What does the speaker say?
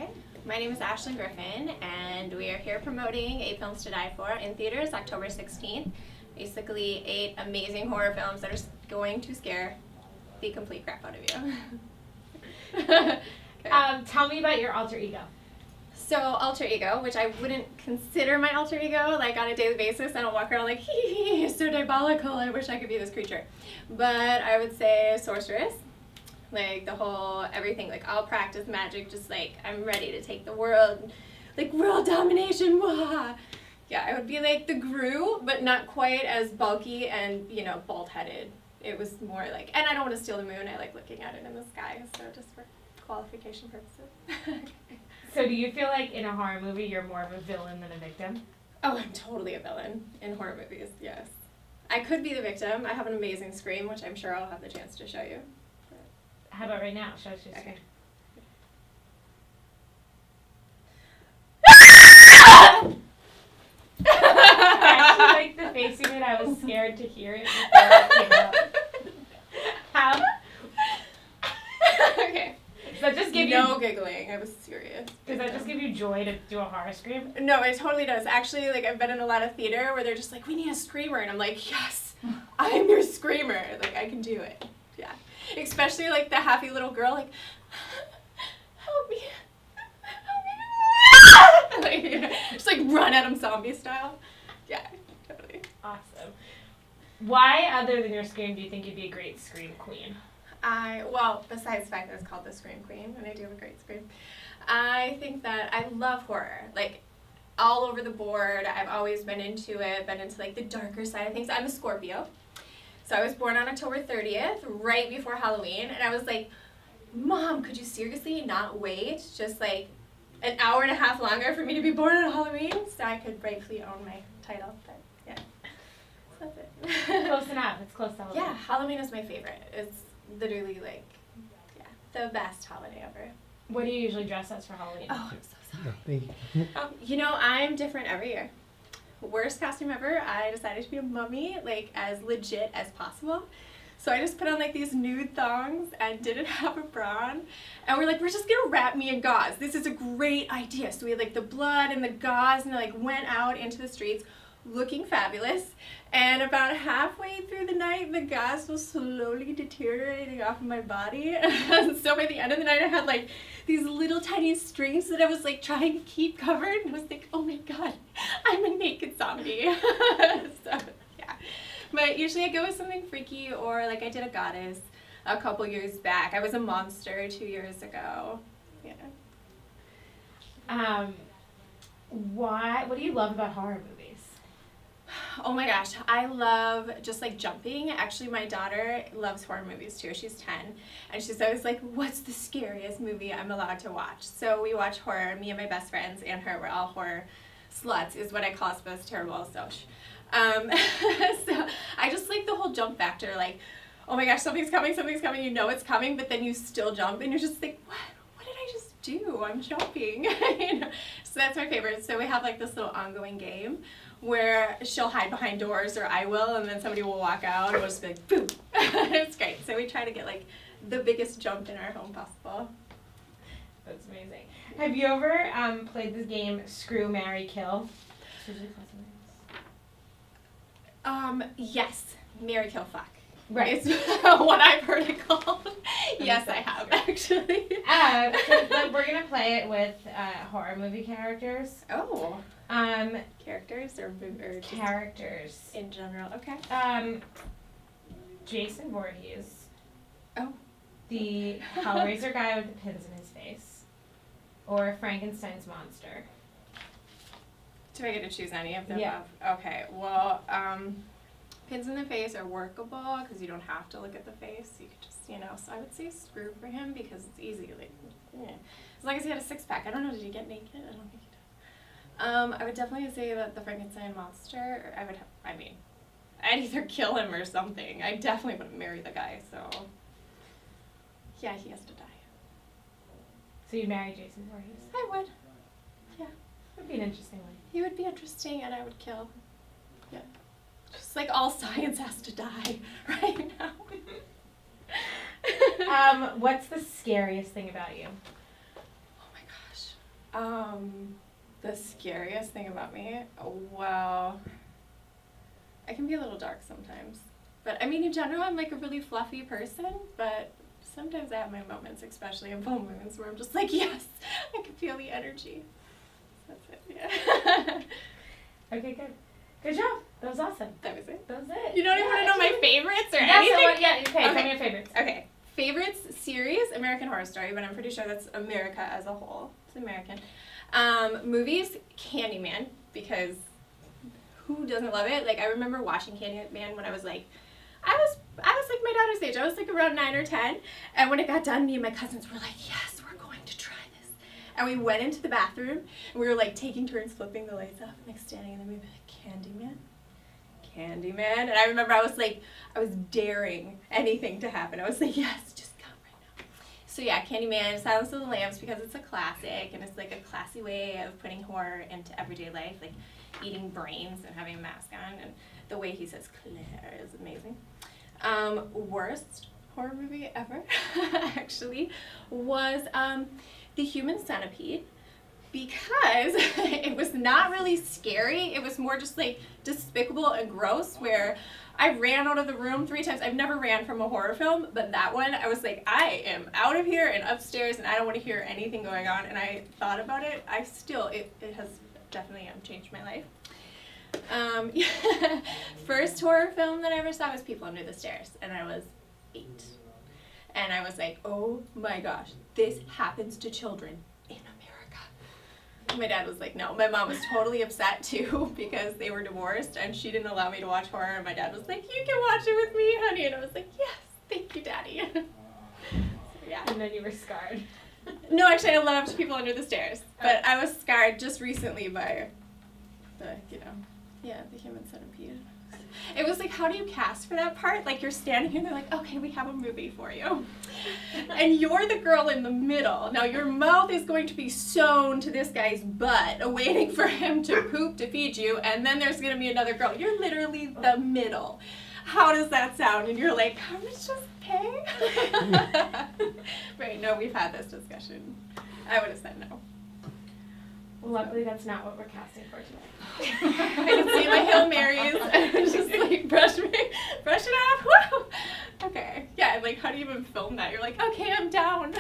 Okay. My name is Ashlynn Griffin, and we are here promoting 8 Films to Die For in theaters October 16th. Basically, 8 amazing horror films that are going to scare the complete crap out of you. Okay. Tell me about your alter ego. So, alter ego, which I wouldn't consider my alter ego, like on a daily basis. I don't walk around like, hee, so diabolical, I wish I could be this creature. But I would say sorceress. Like the whole everything, like I'll practice magic, just like I'm ready to take the world, like world domination, wah! Yeah, I would be like the Gru, but not quite as bulky and, you know, bald-headed. It was more like, and I don't want to steal the moon, I like looking at it in the sky, so just for qualification purposes. So do you feel like in a horror movie you're more of a villain than a victim? Oh, I'm totally a villain in horror movies, yes. I could be the victim. I have an amazing scream, which I'm sure I'll have the chance to show you. How about right now? Show us your screen. I actually like the face you made. I was scared to hear it before it came out. How? Okay. Does that just give No giggling. I was serious. Does that just give you joy to do a horror scream? No, it totally does. Actually, like I've been in a lot of theater where they're just like, we need a screamer, and I'm like, yes, I'm your screamer. Like I can do it. Yeah. Especially like the happy little girl, like, help me, help me. Like, you know, just like run at him zombie style. Yeah, totally. Awesome. Why, other than your scream, do you think you'd be a great scream queen? Well, besides the fact that it's called the Scream Queen, and I do have a great scream, I think that I love horror. Like, all over the board. I've always been into it, been into like the darker side of things. I'm a Scorpio. So I was born on October 30th, right before Halloween, and I was like, Mom, could you seriously not wait just like an hour and a half longer for me to be born on Halloween so I could rightfully own my title? But yeah, so that's it. Close enough. It's close to Halloween. Yeah, Halloween is my favorite. It's literally like, yeah, the best holiday ever. What do you usually dress as for Halloween? Oh, I'm so sorry. You know, I'm different every year. Worst costume ever, I decided to be a mummy, like as legit as possible. So I just put on like these nude thongs and didn't have a bra on. And we're like, we're just gonna wrap me in gauze. This is a great idea. So we had like the blood and the gauze and like went out into the streets looking fabulous. And about halfway through the night, the gauze was slowly deteriorating off of my body. And so by the end of the night, I had like these little tiny strings that I was like trying to keep covered. And I was like, oh my God, I'm a naked zombie. So, yeah. But usually I go with something freaky, or like I did a goddess a couple years back. I was a monster 2 years ago. Yeah. What do you love about horror movies? Oh my gosh, I love just like jumping. Actually, my daughter loves horror movies too. She's 10, and she's always like, what's the scariest movie I'm allowed to watch? So we watch horror, me and my best friends and her, we're all horror sluts is what I call us, but it's terrible, so so I just like the whole jump factor, like, oh my gosh, something's coming, you know it's coming, but then you still jump and you're just like, what did I just do? I'm jumping. You know? So that's my favorite. So we have like this little ongoing game where she'll hide behind doors, or I will, and then somebody will walk out and we'll just be like, boom. It's great. So we try to get like the biggest jump in our home possible. That's amazing. Have you ever played this game, Screw, Marry, Kill? Yes. Marry, kill, fuck. Right. It's what I've heard it called. Yes, I have, actually. We're going to play it with horror movie characters. Oh. Characters or characters in general? Okay. Jason Voorhees. Oh. The Hellraiser guy with the pins in his face. Or Frankenstein's monster. Do I get to choose any of them? Yeah. Okay. Well, pins in the face are workable because you don't have to look at the face. You could just, you know. So I would say Screw for him because it's easy. Like, yeah. As long as he had a six-pack. I don't know. Did he get naked? I don't think he did. I would definitely say that the Frankenstein monster. I'd either kill him or something. I definitely wouldn't marry the guy. So yeah, he has to die. So you'd marry Jason Voorhees? I would. Yeah. Would be an interesting one. He would be interesting, and I would kill. Yeah. Just like all science has to die right now. What's the scariest thing about you? Oh my gosh. The scariest thing about me, well, I can be a little dark sometimes. But I mean, in general, I'm like a really fluffy person, but sometimes I have my moments, especially in full moons, where I'm just like, yes, I can feel the energy. That's it, yeah. Okay, good. Good job. That was awesome. That was it. That was it. You don't even want to know my favorites or Yeah, anything? so okay, tell me your favorites. Okay. Favorites series, American Horror Story, but I'm pretty sure that's America as a whole. It's American. Movies, Candyman, because who doesn't love it? Like, I remember watching Candyman when I was like like my daughter's age. I was like around 9 or 10. And when it got done, me and my cousins were like, yes, we're going to try this. And we went into the bathroom and we were like taking turns flipping the lights off and like standing in the movie like, Candyman. And I remember I was daring anything to happen. I was like, yes, just come right now. So yeah, Candyman, Silence of the Lambs, because it's a classic and it's like a classy way of putting horror into everyday life, like eating brains and having a mask on, and the way he says Claire is amazing. Worst horror movie ever, actually, was The Human Centipede, because it was not really scary. It was more just like despicable and gross, where I ran out of the room 3 times. I've never ran from a horror film, but that one, I was like, I am out of here and upstairs and I don't want to hear anything going on. And I thought about it. It has definitely changed my life. First horror film that I ever saw was People Under the Stairs, and I was 8. And I was like, oh my gosh, this happens to children in America. My dad was like, no. My mom was totally upset too, because they were divorced and she didn't allow me to watch horror, and my dad was like, you can watch it with me, honey. And I was like, yes, thank you, Daddy. So, yeah. And then you were scarred. No, actually, I loved People Under the Stairs, but I was scarred just recently by the Human Centipede. It was like, how do you cast for that part? Like, you're standing here and they're like, okay, we have a movie for you. And you're the girl in the middle. Now, your mouth is going to be sewn to this guy's butt, waiting for him to poop to feed you, and then there's going to be another girl. You're literally the middle. How does that sound? And you're like, how much does pay? Right, no, we've had this discussion. I would have said no. Well, luckily that's not what we're casting for today. I can see my Hail Marys and just like brush it off. Woo! Okay. Yeah, and like, how do you even film that? You're like, okay, I'm down.